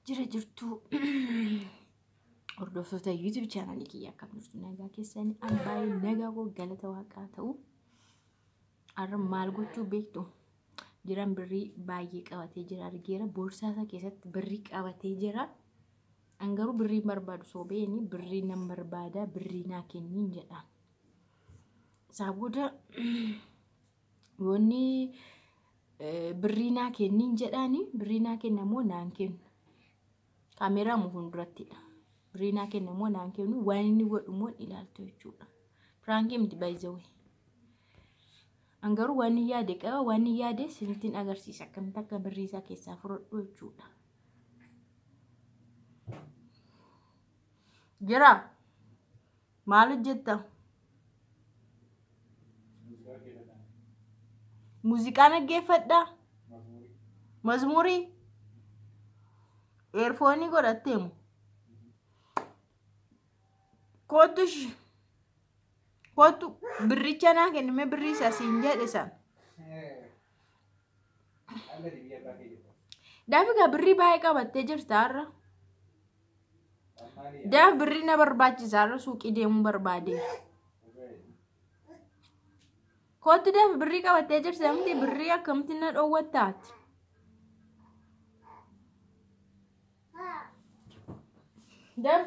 jira jirtu hordoftoota YouTube channel kiyya akkam jirtu nagaa keessanii anbaay nagaa koo galata waaqaa ta'u arra maal gochuu beektu jiran birrii baay'ee qabatee jira argeera boorsaa isaa keessatti birrii qabatee jira angaru birrii barbaadu sobeeni birrii nam barbaada birrii naa kenniin jedha saabuda wonni birrii naa kenniin jedhani birrii naa kennamoo naan kennu kameeraa mu hundurattidha birrii naa kennamoo naan kennu waan inni godhumoo ilaaltu jechuudha pranking miti by the way angaru waan yaade qaba waan yaade sinitiin agarsiisa akkam takka birrii isaa keessaa fudhadhu jechuudha jira maal hojjetta muuziqaa dhaggeeffadha mazmurii earphone godhatteemu kootu birricha naa kennime birrii isaa siin jedhe san daafiga birrii baay'ee qabattee jirta har'a daaf birrii na barbaachisaa har'a suuqii deemuu barbaadeera kootu daaf birrii qabattee jirta miti birrii akkamitti na dhoowwattaati daaf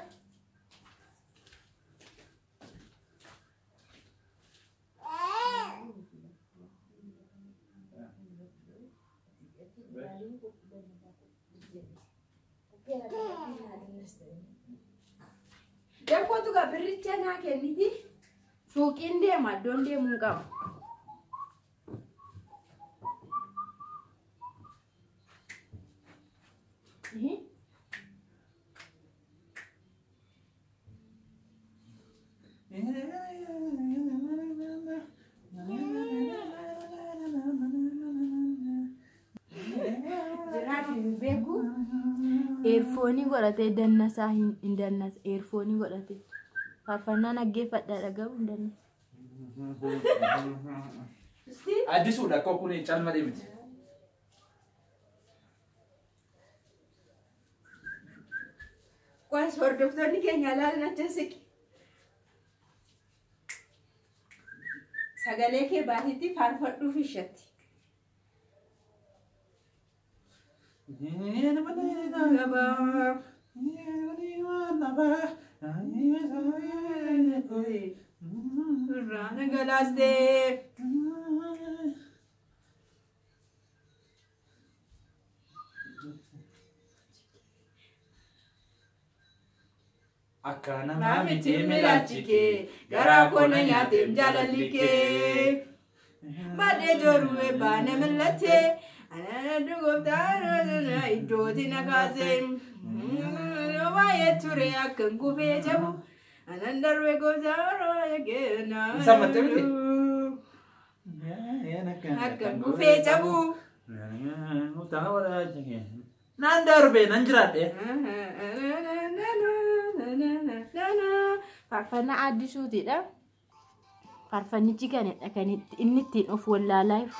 Depo tu gak berica nak ni ti, sukin dia madon dia mungkam. Earphone godhate dannasaa hin dannas earphone godhate faarfannaa dhaggeeffadha dhagahu hin dannas addisuudha akka kun calmadee miti Kuas hordoftoonni keenya ilaalan achi siqi sagalee kee baasitti faarfadhuuf ishatti Rana galas de akkana miti milachike gara kona nyatem jalalike bade jorue bane millate ana dugobtaro na idoti nakazem waye ture akan gufe jabu anandarwe gozaro yagena samate miti akan gufe jabu utawara jenge nandarbe nanjirade farfana adisu tidak farfani jika net akan ini tin of wallalaif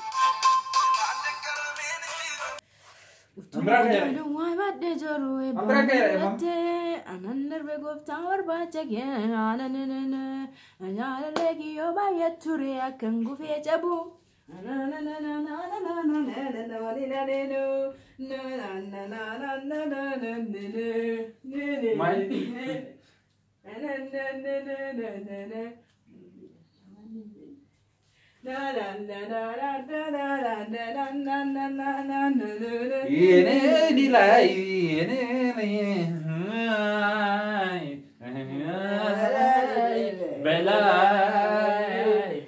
Anandar begov tawar baca gen ananana anala lagi yo bayat ture akan gufe jabu ini nilai ini belai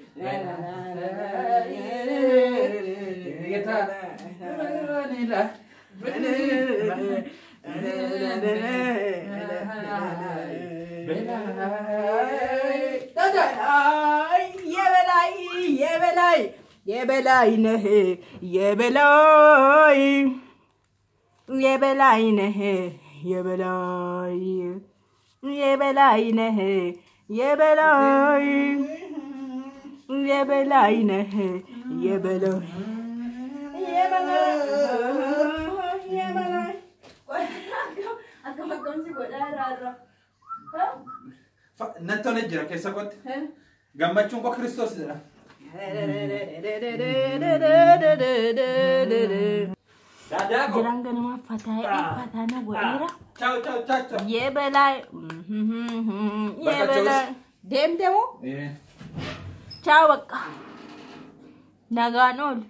kita nilai ye belai nehe ye belai ye belai nehe ye belai ye belai nehe ye belai ye belai nehe ye belai ye belai Nattoon jira keessa kotti. Gammachuun koo Kiristoos jira. Jiraan ganama fataana godheera. Ciao. Yeebelaa. Deemte moo? Ciao bakka. Nagaan oolu.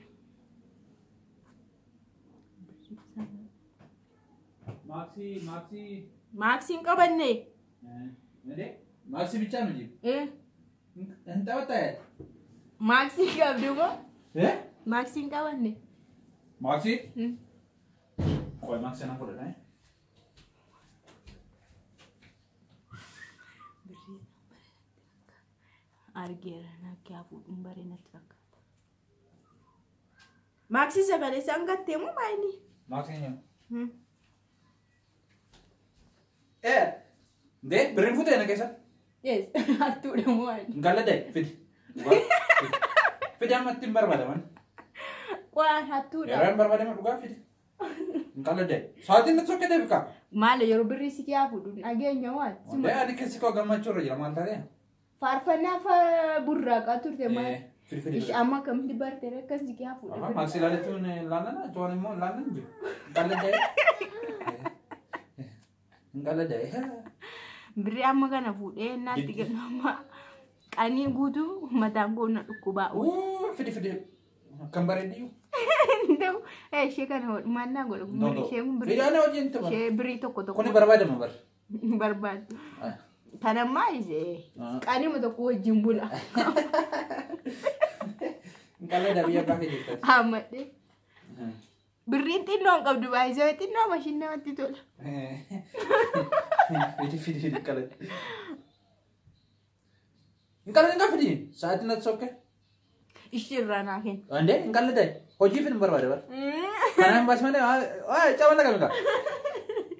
Maaksiin qabanne. Maaksii bichaa miti. Hin taphataa. Maaksii qabdu moo? Maaksiin qabanne. Maaksii? Qoy maaksii na godhata. Argeera nakki hafuudhuun bareedatti fakkaata. Maaksii sagalee isaan gattee moo maayini? Maaksii nyaamu. Birriin futee na keessa? Yes, hattuudha moo maayini? Galadee fidi. Fidi ammatti hin barbaadaman. Waan hattuudha. Yeroo hin barbaadaman dhugaa fidi. Galadee. Sa'aatiin na sokkee deebikaa. Maal yeroo birrii si kee hafuudhuun dhageenya waan? Ani keessi koo gammachuu irra jira maal taatee? Faarfannaaf burraaqaa turte maal? Ishi amma akkamitti bartee akkas si kee hafuudha? Maaksii ilaaletuun laallana tuwaan immoo laallan jiru. Galadee. Galadee. Birrii amma kana fuudhee naatti gannama qanii guutuu mataan koo na dhukkubaa. Fidi. Kan bareediyyu. Ishee kana mannaa godhu. Ishee kun Fidaan hojiin tuma. ishee birrii tokko. Kuni barbaadama bar. Barbaaddu. Kanammaa ishee qaniima tokko wajjin bula. Galadee biyya baakee jirtu. Hammadhe. Birriin xinnoon qabdu baay'isee xinnoo mashiin namatti tola. Fidi galadee. Galadee fidi. Sa'aatiin natti sokkee. Ishirraa naa kenna. Ande galadee hojii fin barbaade bar. Kanaan baasmane cabana kamika.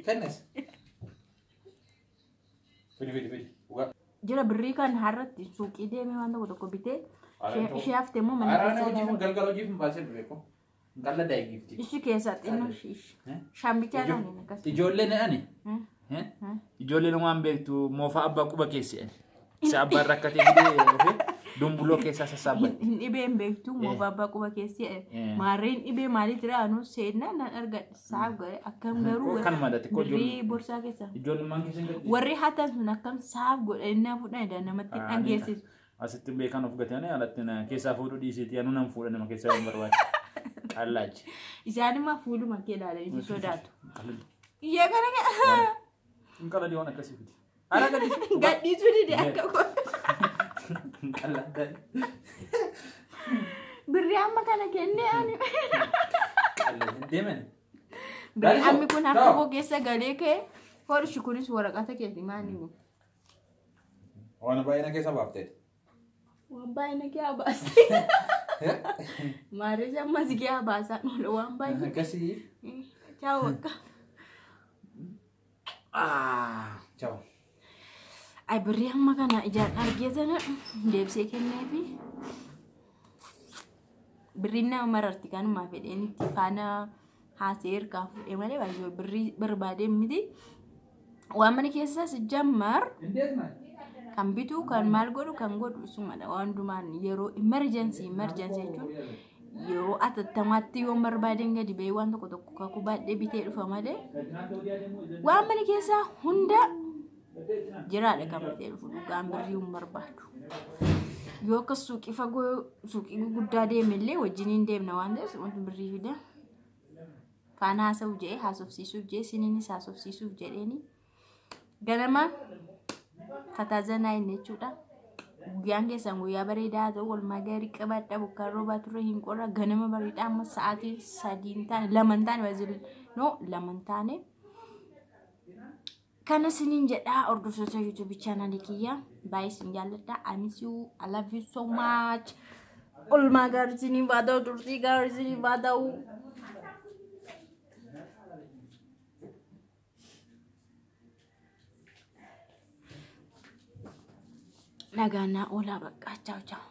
Kennes. Fidi. Jira birrii kan harratti suuqii deemee waan tokko bitee ishee haftee immoo mana keessa hojii galgala hojii fin baasee dhufe ko. Galadee gifti. Ishi keessa xinnoo shambichaa naani akkas. Ijoolleen ani. Ijoolleen waan beektu moofaa abbaa quba keessi. Isa abbaan rakkatee fidee dumbuloo keessaa sassaabban. Dhibeen beektu moofaa abbaa quba keessi. Maarreen dhibee maaliif jira anu seenaa nan argadha. Saaf ga'e akkam garuu birrii borsaa keessa. Ijoollummaan keessa hin gaddi. Warri hatan sun akkam saaf godhannaa fudhan namatti dhageessisu. Asitti beekan of gatanii alatti keessaa fuudhuu dhiisiiti anu nan fuudha nama keessaa hin barbaade. Allaachi. Isaanimmaa fuuluma kee ilaalanii sodaatu. Iyyaa kana Qala diiwwan akkasii fiti. Ara gadhiisu. Gadhiisuu dide akka Qala. Birrii amma kana kennee ani. Qala deemen. Birrii ammi kun harka koo keessa galee kee horishi kunis waraqata keeti maaliif? Waan baay'ina keessa baaftee. Waan baay'ina kee baasee. Maarree ammas kee baasaan oolu waan baay'ina. Akkasii. Ciao akka. Ciao. Ay birrii amma kana ijaan argeetana deebisee kenneefi birrii nama mararti kanuma fedheen itti faana haasee ergaa fuudhee malee baay'ee birrii barbaadee miti waan mana keessas jammar kan bitu kan maal godhu kan godhu sumadha waan hundumaan yeroo emergency jechuun yeroo atattamaatti yoo barbaadeen gadi ba'ee waan tokko kakuu baadhee bitee dhufa malee waan mana keessaa hunda jiraadha kan bitee dhufu dhugaan birrii hin barbaadu. Yoo akka suuqii fagoo suuqii guddaa deemellee wajjin hin deemna waan ta'eef wanti birrii fida. Faana haasa'u jedhee haasofsiisuuf jedhee siniinis haasofsiisuuf jedheeni ganama fataazanaa inni jechuudha. Guyyaan keessan guyyaa bareedaa haa ta'u walumaa gaarii qabadha bokkaan roobaa turre hin qorra ganama bareedaa amma sa'aatii 3 hin taane 2 hin taane baazil no 2 hin taane. Kana sinin jedha hordoftoota YouTube channel kiyya baay'ee sin jaalladha. I miss you. I love you so much. Olmaa gaarii sinin baada'u turtii gaarii sinin baada'u. Nagaanaa oolaa bakka ciao ciao.